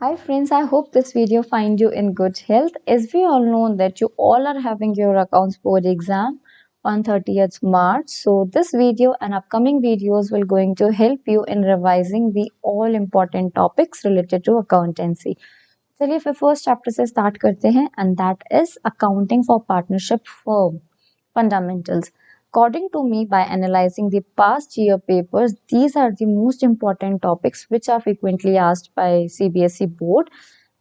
Hi friends, I hope this video find you in good health. As we all know that you all are having your accounts board exam on 30th March. So this video and upcoming videos will going to help you in revising the all important topics related to accountancy. चलिए फिर first chapter से start करते हैं and that is accounting for partnership firm fundamentals. According to me, by analyzing the past year papers, these are the most important topics which are frequently asked by CBSE board.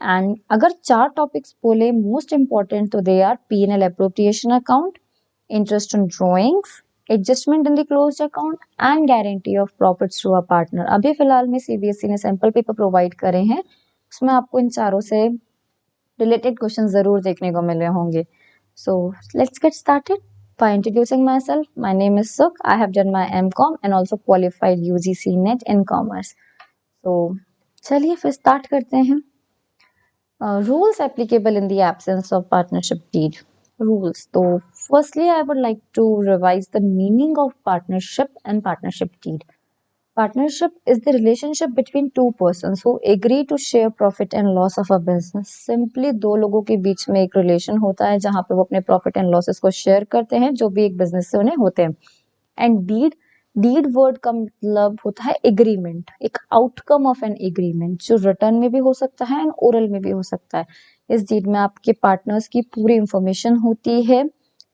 And अगर चार topics बोले most important तो they are P&L appropriation account, interest on drawings, adjustment in the closed account and guarantee of profits to a partner. अभी फिलहाल में CBSE ने sample paper provide करे हैं, उसमें आपको इन चारों से रिलेटेड क्वेश्चन जरूर देखने को मिले होंगे. So let's get started. By introducing myself, my name is Sukh. I have done my MCom and also qualified UGC NET in commerce. So चलिए फिर start करते हैं. Rules applicable in the absence of partnership deed. Rules. So firstly, I would like to revise the meaning of partnership and partnership deed. Partnership is the relationship between two persons who agree to share profit and loss of a business. Simply दो लोगों के बीच में एक relation होता है जहां पे वो अपने प्रॉफिट एंड लॉसेस को शेयर करते हैं जो भी एक बिजनेस से उन्हें होते हैं. एंड डीड वर्ड का मतलब होता है एग्रीमेंट, एक आउटकम ऑफ एन एग्रीमेंट जो रिटर्न में भी हो सकता है एंड ओरल में भी हो सकता है. इस डीड में आपके पार्टनर्स की पूरी इंफॉर्मेशन होती है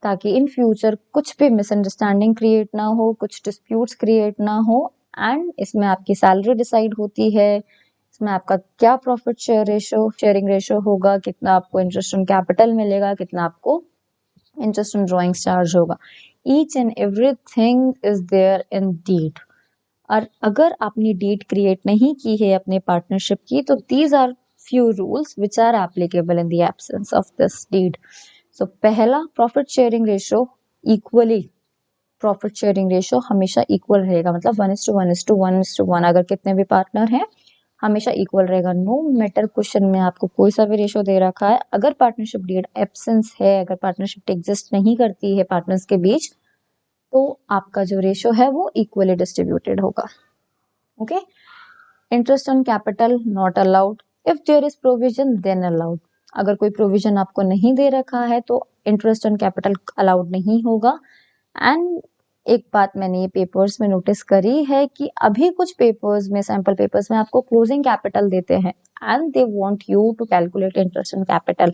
ताकि इन फ्यूचर कुछ भी मिसअंडरस्टैंडिंग क्रिएट ना हो, कुछ डिस्प्यूट्स क्रिएट ना हो. एंड इसमें आपकी सैलरी डिसाइड होती है, इसमें आपका क्या प्रॉफिट शेयरिंग रेशो होगा, कितना आपको इंटरेस्ट ऑन कैपिटल मिलेगा, कितना आपको इंटरेस्ट ऑन ड्रॉइंग्स चार्ज होगा. Each and everything is there in deed. और अगर आपने डीड क्रिएट नहीं की है अपने पार्टनरशिप की तो these are few rules which are applicable in the absence of this deed. So पहला, profit sharing ratio equally. Profit sharing ratio हमेशा इक्वल रहेगा, मतलब 1:1:1:1. अगर कितने भी पार्टनर हैं हमेशा इक्वल रहेगा. नो मैटर क्वेश्चन में आपको कोई सा भी रेशो दे रखा है, अगर पार्टनरशिप डीड एब्सेंस है, अगर पार्टनरशिप एग्जिस्ट नहीं करती है पार्टनर्स के बीच, तो आपका जो रेशो है वो इक्वली डिस्ट्रीब्यूटेड होगा. Okay. Interest on capital not allowed. If there is provision then allowed. अगर कोई प्रोविजन आपको नहीं दे रखा है तो इंटरेस्ट ऑन कैपिटल अलाउड नहीं होगा. एंड एक बात मैंने ये पेपर्स में नोटिस करी है कि अभी कुछ पेपर्स में, सैंपल पेपर्स में आपको क्लोजिंग कैपिटल देते हैं and they want you to calculate interest on capital.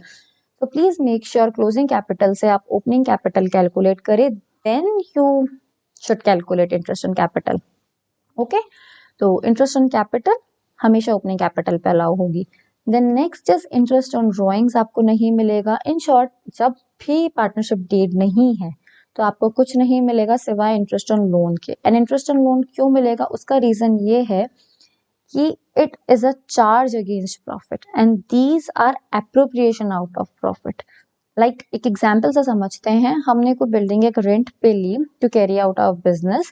तो please make sure closing capital से आप ओपनिंग कैपिटल कैलकुलेट करें, then you should calculate interest on capital. Okay. तो इंटरेस्ट ऑन कैपिटल हमेशा ओपनिंग कैपिटल पे allow होगी. Then next is interest on drawings आपको नहीं मिलेगा. इन शॉर्ट, जब भी पार्टनरशिप डीड नहीं है तो आपको कुछ नहीं मिलेगा सिवाय इंटरेस्ट ऑन लोन के. एंड इंटरेस्ट ऑन लोन क्यों मिलेगा, उसका रीजन ये है कि it is a charge against profit and these are appropriation out of profit. Like एक एग्जाम्पल से समझते हैं, हमने कोई बिल्डिंग एक रेंट पे ली to carry out our business,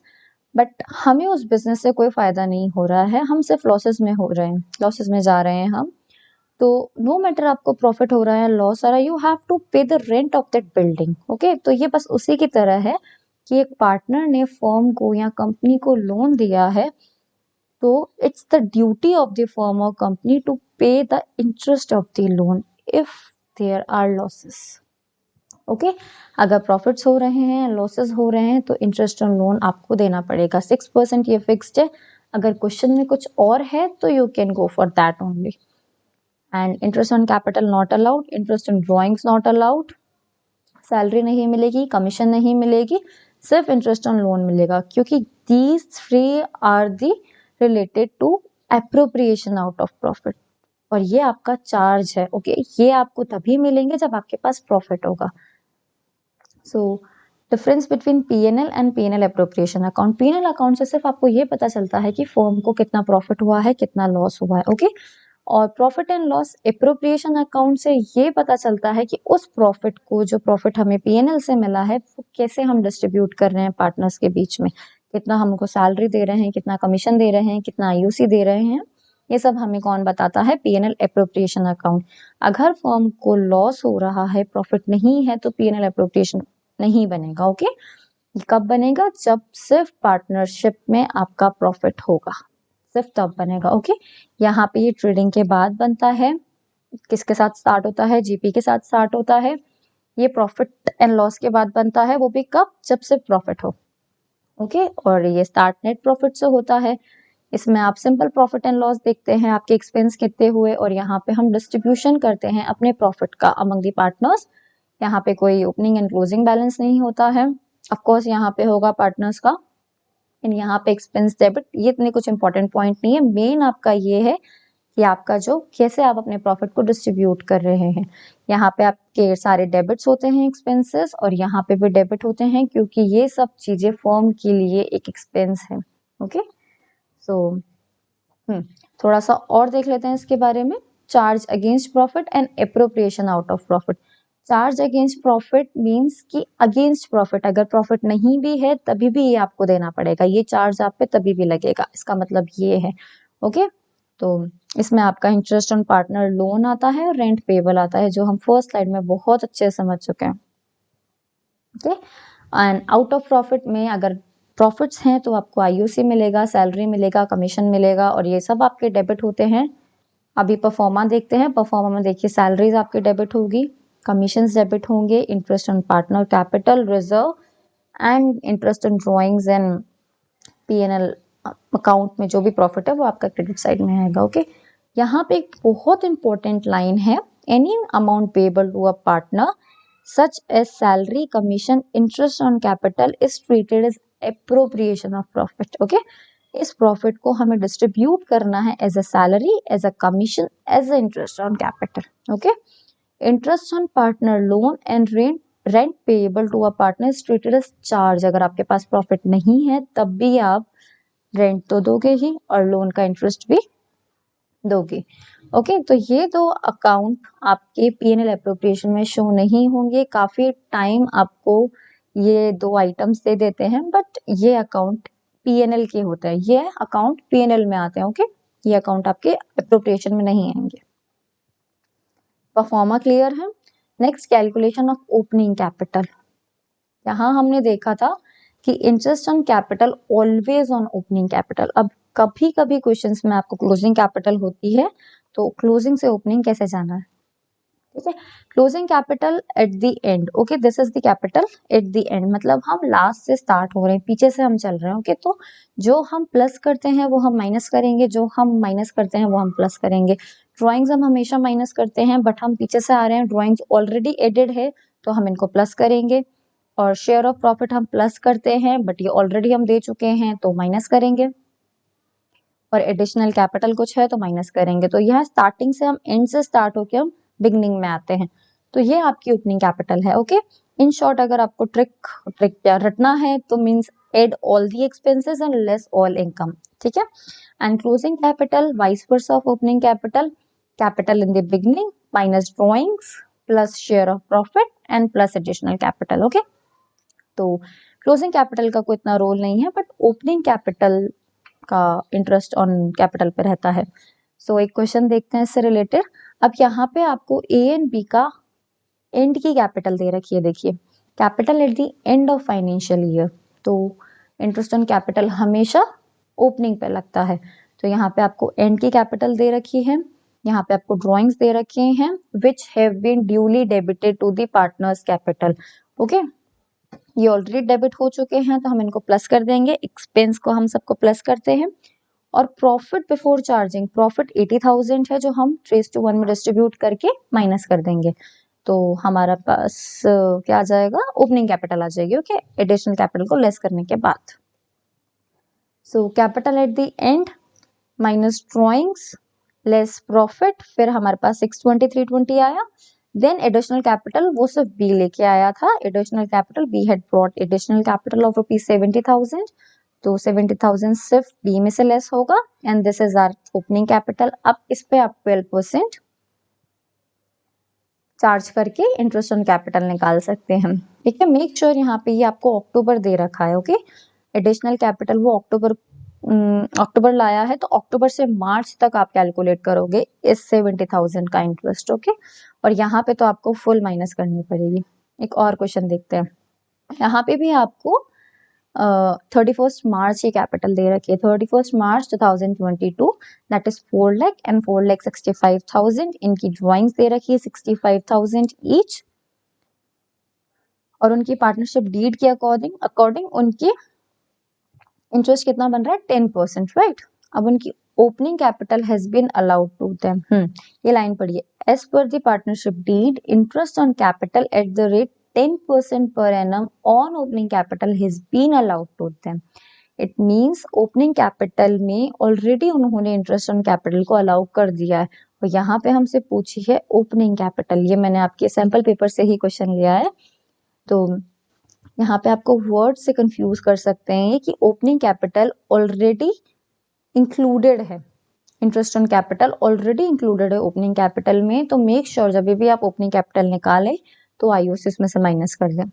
but हमें उस बिजनेस से कोई फायदा नहीं हो रहा है, हम सिर्फ लॉसेस में हो रहे हैं, लॉसेस में जा रहे हैं हम. तो नो मैटर आपको प्रॉफिट हो रहा है लॉस आ रहा है, you have to pay the rent of that building. Okay. तो ये बस उसी की तरह है कि एक पार्टनर ने फर्म को या कंपनी को लोन दिया है तो it's the duty of the firm और company to pay the interest of the loan if there are losses. Okay. अगर प्रॉफिट्स हो रहे हैं, लॉसेस हो रहे हैं तो इंटरेस्ट ऑन लोन आपको देना पड़ेगा. 6% ये फिक्स्ड है. अगर क्वेश्चन में कुछ और है तो you can go for that only. And interest on capital not allowed, interest on drawings not allowed. Salary नहीं मिलेगी, कमीशन नहीं मिलेगी, सिर्फ इंटरेस्ट ऑन लोन मिलेगा क्योंकि these three are the related to appropriation out of profit और ये आपका चार्ज है. ओके. ये आपको तभी मिलेंगे जब आपके पास प्रॉफिट होगा. So difference between PNL and PNL appropriation account. PNL account से सिर्फ आपको ये पता चलता है कि फर्म को कितना प्रॉफिट हुआ है, कितना लॉस हुआ है. ओके. और profit and loss appropriation account से ये पता चलता है कि उस प्रॉफिट को, जो प्रॉफिट हमें पीएनएल से मिला है, वो कैसे हम डिस्ट्रीब्यूट कर रहे हैं पार्टनर्स के बीच में, कितना हमको सैलरी दे रहे हैं, कितना कमीशन दे रहे हैं, कितना आईयूसी दे रहे हैं. ये सब हमें कौन बताता है? PNL appropriation account. अगर फर्म को लॉस हो रहा है, प्रॉफिट नहीं है, तो पीएनएल एप्रोप्रिएशन नहीं बनेगा. ओके. कब बनेगा? जब सिर्फ पार्टनरशिप में आपका प्रॉफिट होगा. सिर्फ तब बनेगा। ओके, यहाँ पे ये ट्रेडिंग के बाद बनता है, किसके साथ स्टार्ट होता है, जीपी के साथ स्टार्ट होता है। ये प्रॉफिट एंड लॉस के बाद बनता है, वो भी कब, जब सिर्फ प्रॉफिट हो। ओके, और ये स्टार्ट नेट प्रॉफिट से होता है। इसमें आप सिंपल प्रॉफिट एंड लॉस देखते हैं, आपके एक्सपेंस कितने हुए, और यहाँ पे हम डिस्ट्रीब्यूशन करते हैं अपने प्रॉफिट का अमंग दी पार्टनर्स। यहाँ पे कोई ओपनिंग एंड क्लोजिंग बैलेंस नहीं होता है। ऑफ कोर्स यहाँ पे होगा पार्टनर्स का, एंड यहाँ पे एक्सपेंस डेबिट, ये इतने कुछ इंपॉर्टेंट पॉइंट नहीं है। मेन आपका ये है कि आपका जो कैसे आप अपने प्रॉफिट को डिस्ट्रीब्यूट कर रहे हैं। यहाँ पे आपके सारे डेबिट्स होते हैं एक्सपेंसेस, और यहाँ पे भी डेबिट होते हैं, क्योंकि ये सब चीजें फर्म के लिए एक एक्सपेंस है। ओके, सो थोड़ा सा और देख लेते हैं इसके बारे में। Charge against profit and appropriation out of profit. Charge against profit means कि अगेंस्ट प्रॉफिट, अगर प्रॉफिट नहीं भी है तभी भी ये आपको देना पड़ेगा, ये चार्ज आप पे तभी भी लगेगा, इसका मतलब ये है। ओके, तो इसमें आपका इंटरेस्ट ऑन पार्टनर लोन आता है और रेंट पेबल आता है, जो हम फर्स्ट स्लाइड में बहुत अच्छे से समझ चुके हैं। Okay, and out of profit में अगर प्रॉफिट्स हैं तो आपको आईओसी मिलेगा, सैलरी मिलेगा, कमीशन मिलेगा, और ये सब आपके डेबिट होते हैं। अभी परफॉर्मा देखते हैं। परफॉर्मा में देखिए सैलरीज आपकी डेबिट होगी, कमीशंस डेबिट होंगे, interest on partner capital reserve and interest on drawings and PNL account में जो भी प्रॉफिट है वो आपका क्रेडिट साइड में आएगा। ओके, यहाँ पे एक बहुत इंपॉर्टेंट लाइन है, any amount payable to a partner such as salary, commission, interest on capital is treated as appropriation of profit. Okay, इस प्रॉफिट को हमें डिस्ट्रीब्यूट करना है as a salary, as a commission, as a interest on capital. Okay, interest on partner loan and rent payable to a partner is treated as charge. अगर आपके पास profit नहीं है तब भी आप रेंट तो दोगे ही और लोन का इंटरेस्ट भी दोगे। ओके, तो ये दो अकाउंट आपके पीएनएल एप्रोप्रिएशन में शो नहीं होंगे। काफी टाइम आपको ये दो आइटम्स दे देते हैं, बट ये अकाउंट पीएनएल के होते हैं, ये अकाउंट पीएनएल में आते हैं। ओके, ये अकाउंट आपके एप्रोप्रिएशन में नहीं आएंगे। परफॉर्मा क्लियर है। Next, calculation of opening capital. यहाँ हमने देखा था कि interest on capital always on opening capital. अब कभी कभी क्वेश्चंस में आपको क्लोजिंग कैपिटल होती है, तो क्लोजिंग से ओपनिंग कैसे जाना है। ठीक है, closing capital at the end. Okay, this is the capital at the end, मतलब हम लास्ट से स्टार्ट हो रहे हैं, पीछे से हम चल रहे हैं। ओके, तो जो हम प्लस करते हैं वो हम माइनस करेंगे, जो हम माइनस करते हैं वो हम प्लस करेंगे। ड्रॉइंग्स हम हमेशा माइनस करते हैं, बट हम पीछे से आ रहे हैं, ड्रॉइंग्स ऑलरेडी एडेड है तो हम इनको प्लस करेंगे। और शेयर ऑफ प्रॉफिट हम प्लस करते हैं, बट ये ऑलरेडी हम दे चुके हैं तो माइनस करेंगे। और एडिशनल कैपिटल कुछ है तो माइनस करेंगे। तो यह स्टार्टिंग से हम एंड से स्टार्ट होकर हम बिगनिंग में आते हैं। तो ये आपकी ओपनिंग कैपिटल है। ओके, इन शॉर्ट अगर आपको ट्रिक रटना है तो means add all the expenses and less all income. ठीक है, and closing capital vice versa of opening capital, capital in the beginning minus drawings plus share of profit and plus additional capital. Okay, तो क्लोजिंग कैपिटल का कोई इतना role नहीं है, बट ओपनिंग कैपिटल का इंटरेस्ट ऑन कैपिटल पे रहता है। सो एक क्वेश्चन देखते हैं इससे रिलेटेड। अब यहाँ पे आपको ए एंड बी का एंड की कैपिटल दे रखी है। देखिए, capital at the end of financial year, तो इंटरेस्ट ऑन कैपिटल हमेशा ओपनिंग पे लगता है। तो यहाँ पे आपको एंड की कैपिटल दे रखी है, यहाँ पे आपको ड्रॉइंग्स दे रखे हैं which have been duly debited to the partners capital. Okay, ये ऑलरेडी डेबिट हो चुके हैं तो हम इनको प्लस कर देंगे, एक्सपेंस को हम सबको प्लस करते हैं। और प्रॉफिट बिफोर चार्जिंग, प्रॉफिट 80,000 है जो हम 3:1 में डिस्ट्रीब्यूट करके माइनस कर देंगे। तो हमारा पास क्या आ जाएगा, ओपनिंग कैपिटल आ जाएगी। ओके, एडिशनल कैपिटल को लेस करने के बाद। So capital at the end minus drawings less profit, फिर हमारे पास 620 आया। देन एडिशनल कैपिटल वो सिर्फ बी लेके आया था। Additional capital, B had brought additional capital of ₹70,000, तो 70,000 सिर्फ बी में से लेस होगा and this is our opening capital. अब इस पे आप 12% चार्ज करके इंटरेस्ट ऑन कैपिटल निकाल सकते हैं। ठीक है, मेक श्योर यहाँ पे ये आपको अक्टूबर दे रखा है। ओके, एडिशनल कैपिटल वो अक्टूबर लाया है, तो अक्टूबर से मार्च तक आप कैलकुलेट करोगे इस 70,000 का इंटरेस्ट। ओके, और यहाँ पे तो आपको फुल माइनस करनी पड़ेगी। एक और क्वेश्चन देखते हैं। यहाँ पे भी आपको 31st मार्च की कैपिटल दे रखी है 31st March 2022, that is 4 lakh and 4,65,000। इनकी ड्राइंग्स दे रखी है 65,000 ईच, और उनकी पार्टनरशिप डीड के अकॉर्डिंग उनकी इंटरेस्ट कितना बन रहा है 10%, राइट। अब उनकी opening capital has been allowed to them, ये लाइन पढ़िए, as per the partnership deed interest on capital at the rate 10% per annum on opening capital has been allowed to them. It means opening capital में already उन्होंने interest on capital को allow कर दिया है, और यहाँ पे हमसे पूछी है ओपनिंग कैपिटल। ये मैंने आपके सैंपल पेपर से ही क्वेश्चन लिया है, तो यहाँ पे आपको वर्ड से कंफ्यूज कर सकते हैं कि ओपनिंग कैपिटल ऑलरेडी इंक्लूडेड है, interest on capital already included है ओपनिंग कैपिटल में, तो मेक श्योर जब भी आप ओपनिंग कैपिटल निकालें तो आईओसी में से माइनस कर दें।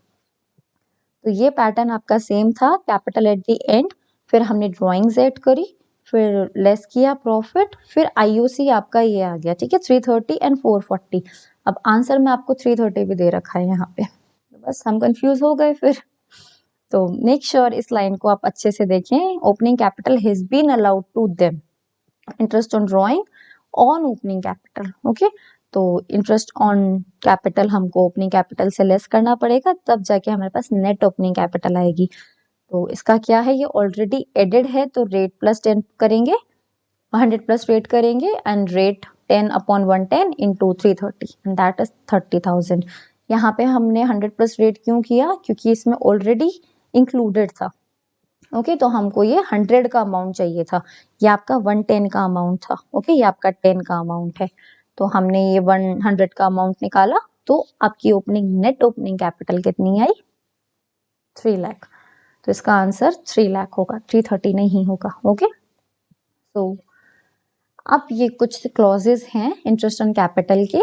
तो ये पैटर्न आपका सेम था, कैपिटल एट द एंड, फिर हमने ड्राइंग्स ऐड करी, फिर लेस किया प्रॉफिट, फिर आईओसी आपका ये आ गया, ठीक है, 330 एंड 440। अब आंसर में आपको 330 भी दे रखा है यहाँ पे, तो बस हम कंफ्यूज हो गए फिर। तो मेक श्योर इस लाइन को आप अच्छे से देखें, opening capital has been allowed to them interest on drawing on opening capital, okay. तो इंटरेस्ट ऑन कैपिटल हमको ओपनिंग कैपिटल से लेस करना पड़ेगा, तब जाके हमारे पास नेट ओपनिंग कैपिटल आएगी। तो इसका क्या है, ये ऑलरेडी एडेड है, तो रेट प्लस 10 करेंगे, 100 प्लस रेट करेंगे, and rate 10/110 into 330 and that is 30,000। यहाँ पे हमने 100 प्लस रेट क्यों किया, क्योंकि इसमें ऑलरेडी इंक्लूडेड था, ओके। तो हमको ये 100 का अमाउंट चाहिए था, ये आपका 110 का अमाउंट था, ओके, ये आपका 10 का अमाउंट है, तो हमने ये 100 का अमाउंट निकाला, तो आपकी ओपनिंग नेट ओपनिंग कैपिटल कितनी आई, 3 लाख। तो इसका आंसर 3 लाख होगा, 330 नहीं होगा, ओके। तो अब ये कुछ क्लॉजेस हैं इंटरेस्ट ऑन कैपिटल के,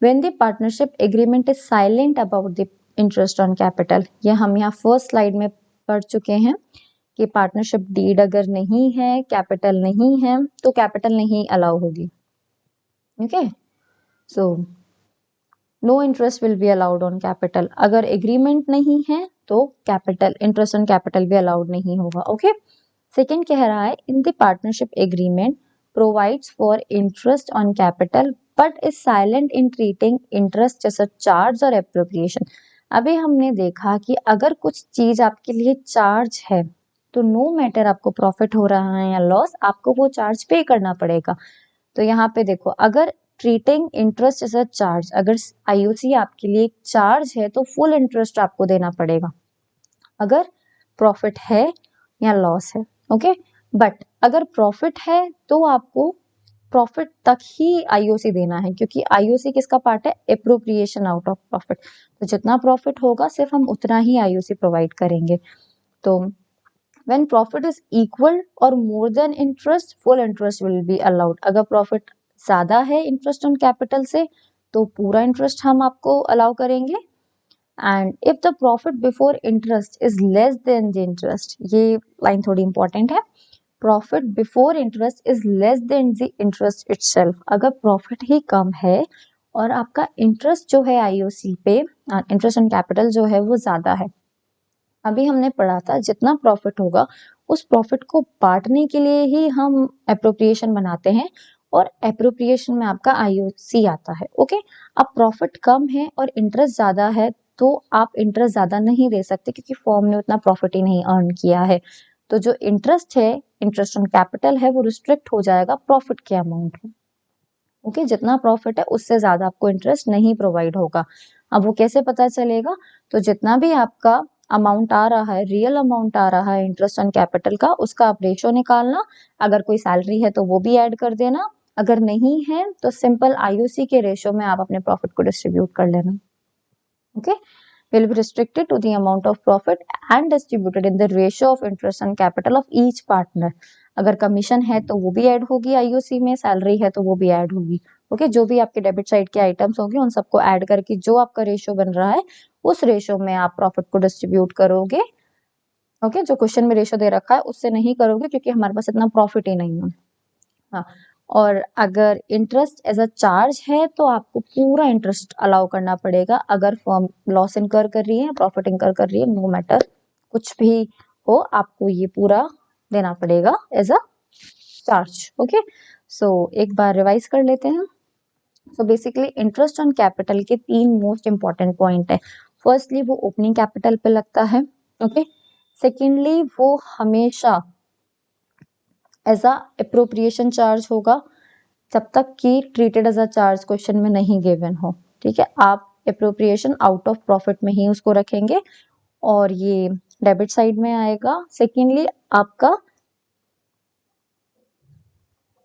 when the partnership agreement is silent about the interest on capital, ये हम यहाँ फर्स्ट स्लाइड में पढ़ चुके हैं कि पार्टनरशिप डीड अगर नहीं है, कैपिटल नहीं है, तो कैपिटल नहीं अलाउ होगी, okay. So no interest will be allowed on capital, अगर एग्रीमेंट नहीं है तो कैपिटल, इंटरेस्ट ऑन कैपिटल भी अलाउड नहीं होगा, ओके। सेकेंड कह रहा है, in the partnership agreement provides for interest on capital but is silent in treating interest जैसे चार्ज और एप्रोप्रिएशन। अभी हमने देखा कि अगर कुछ चीज आपके लिए चार्ज है, तो नो मैटर आपको प्रॉफिट हो रहा है या लॉस, आपको वो चार्ज पे करना पड़ेगा। तो यहाँ पे देखो, अगर treating interest as a charge, अगर आईओसी आपके लिए चार्ज है तो फुल इंटरेस्ट आपको देना पड़ेगा, अगर प्रॉफिट है या लॉस है, ओके। बट अगर प्रॉफिट है तो आपको प्रॉफिट तक ही आईओसी देना है, क्योंकि आईओसी किसका पार्ट है, एप्रोप्रिएशन आउट ऑफ प्रॉफिट। तो जितना प्रॉफिट होगा सिर्फ हम उतना ही आईओसी प्रोवाइड करेंगे। तो when profit is equal or more than interest, full interest will be allowed। अगर प्रॉफिट ज्यादा है इंटरेस्ट ऑन कैपिटल से, तो पूरा इंटरेस्ट हम आपको अलाउ करेंगे। And if the profit before interest is less then the interest, ये लाइन थोड़ी इंपॉर्टेंट है, profit before interest is less then the interest itself, अगर प्रॉफिट ही कम है और आपका इंटरेस्ट जो है आईओसी पे, इंटरेस्ट ऑन कैपिटल जो है वो ज्यादा है। अभी हमने पढ़ा था जितना प्रॉफिट होगा उस प्रॉफिट को बांटने के लिए ही हम एप्रोप्रिएशन बनाते हैं, और एप्रोप्रिएशन में आपका आईओसी आता है, ओके। अब प्रॉफिट कम है और इंटरेस्ट ज्यादा है, तो आप इंटरेस्ट ज्यादा नहीं दे सकते, क्योंकि फर्म ने उतना प्रॉफिट ही नहीं अर्न किया है। तो जो इंटरेस्ट है, इंटरेस्ट ऑन कैपिटल है, वो रिस्ट्रिक्ट हो जाएगा प्रॉफिट के अमाउंट में, ओके। जितना प्रॉफिट है उससे ज्यादा आपको इंटरेस्ट नहीं प्रोवाइड होगा। अब वो कैसे पता चलेगा, तो जितना भी आपका अमाउंट आ रहा है, रियल अमाउंट आ रहा है इंटरेस्ट ऑन कैपिटल का, उसका आप रेशो निकालना, अगर कोई सैलरी है तो वो भी ऐड कर देना, अगर नहीं है तो सिंपल आईओसी के रेशो में आप अपने प्रॉफिट को डिस्ट्रीब्यूट कर लेना, okay. will be restricted to the amount of profit and distributed in the ratio of interest and capital of each partner। अगर कमीशन है तो वो भी ऐड होगी आईओसी में, सैलरी है तो वो भी ऐड होगी, ओके। जो भी आपके डेबिट साइड के आइटम्स होंगे उन सबको ऐड करके जो आपका रेशियो बन रहा है उस रेशियो में आप प्रॉफिट को डिस्ट्रीब्यूट करोगे, ओके। जो क्वेश्चन में रेशियो दे रखा है उससे नहीं करोगे, क्योंकि हमारे पास इतना प्रॉफिट ही नहीं है, हाँ। और अगर इंटरेस्ट एज अ चार्ज है तो आपको पूरा इंटरेस्ट अलाउ करना पड़ेगा, अगर फर्म लॉस इनकर कर रही है, प्रॉफिट इनकर कर रही है, नो मैटर कुछ भी को आपको ये पूरा देना पड़ेगा एज अ चार्ज। ओके, सो एक बार रिवाइज कर लेते हैं। So basically interest on capital के 3 मोस्ट इंपॉर्टेंट पॉइंट है। फर्स्टली वो ओपनिंग कैपिटल पे लगता है। ओके, सेकेंडली वो हमेशा एज अ अप्रोप्रिएशन चार्ज होगा जब तक कि treated as a charge question में नहीं गिवन हो। ठीक है, आप अप्रोप्रिएशन आउट ऑफ प्रॉफिट में ही उसको रखेंगे और ये डेबिट साइड में आएगा। सेकेंडली आपका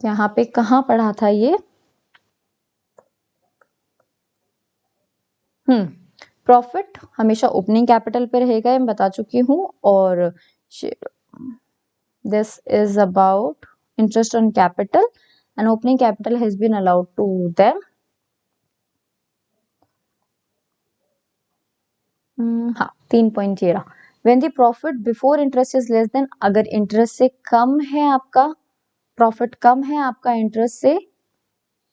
यहाँ पे कहाँ पढ़ा था ये, प्रॉफिट हमेशा ओपनिंग कैपिटल पे रहेगा, मैं बता चुकी हूँ। और this is about interest on capital and opening capital has been allowed to them. हाँ, 3 पॉइंट ये रहा। When the profit before interest is less than, अगर इंटरेस्ट से कम है आपका प्रॉफिट, कम है आपका इंटरेस्ट से,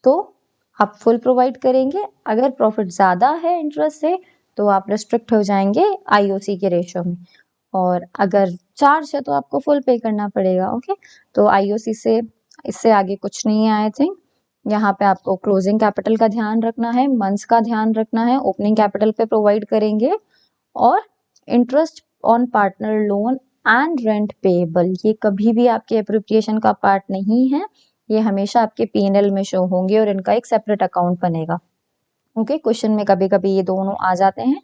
तो आप फुल प्रोवाइड करेंगे। अगर प्रॉफिट ज्यादा है इंटरेस्ट से तो आप रिस्ट्रिक्ट हो जाएंगे आईओसी के रेशियो में, और अगर चार्ज है तो आपको फुल पे करना पड़ेगा। ओके, तो आईओसी से इससे आगे कुछ नहीं है आई थिंक। यहाँ पे आपको क्लोजिंग कैपिटल का ध्यान रखना है, मंथ्स का ध्यान रखना है, ओपनिंग कैपिटल पे प्रोवाइड करेंगे, और interest on partner loan and rent payable ये कभी भी आपके अप्रोप्रिएशन का पार्ट नहीं है, ये हमेशा आपके पीएनएल में शो होंगे और इनका एक सेपरेट अकाउंट बनेगा। ओके, क्वेश्चन में कभी कभी ये दोनों आ जाते हैं,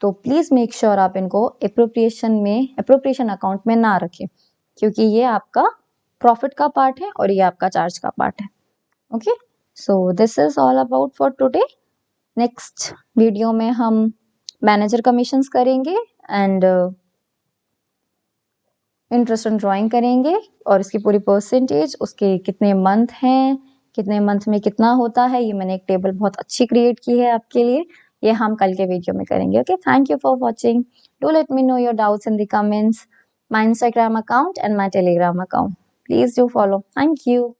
तो प्लीज मेक श्योर आप इनको अप्रोप्रिएशन अकाउंट में ना रखें, क्योंकि ये आपका प्रॉफिट का पार्ट है और ये आपका चार्ज का पार्ट है। Okay, so this is all about for today. Next video में हम मैनेजर कमीशंस करेंगे एंड इंटरेस्ट ऑन ड्राइंग करेंगे, और इसकी पूरी परसेंटेज, उसके कितने मंथ हैं, कितने मंथ में कितना होता है, ये मैंने एक टेबल बहुत अच्छी क्रिएट की है आपके लिए, ये हम कल के वीडियो में करेंगे। Okay, thank you for watching. Do let me know your doubts in the comments, my Instagram account and my Telegram account, please do follow. Thank you.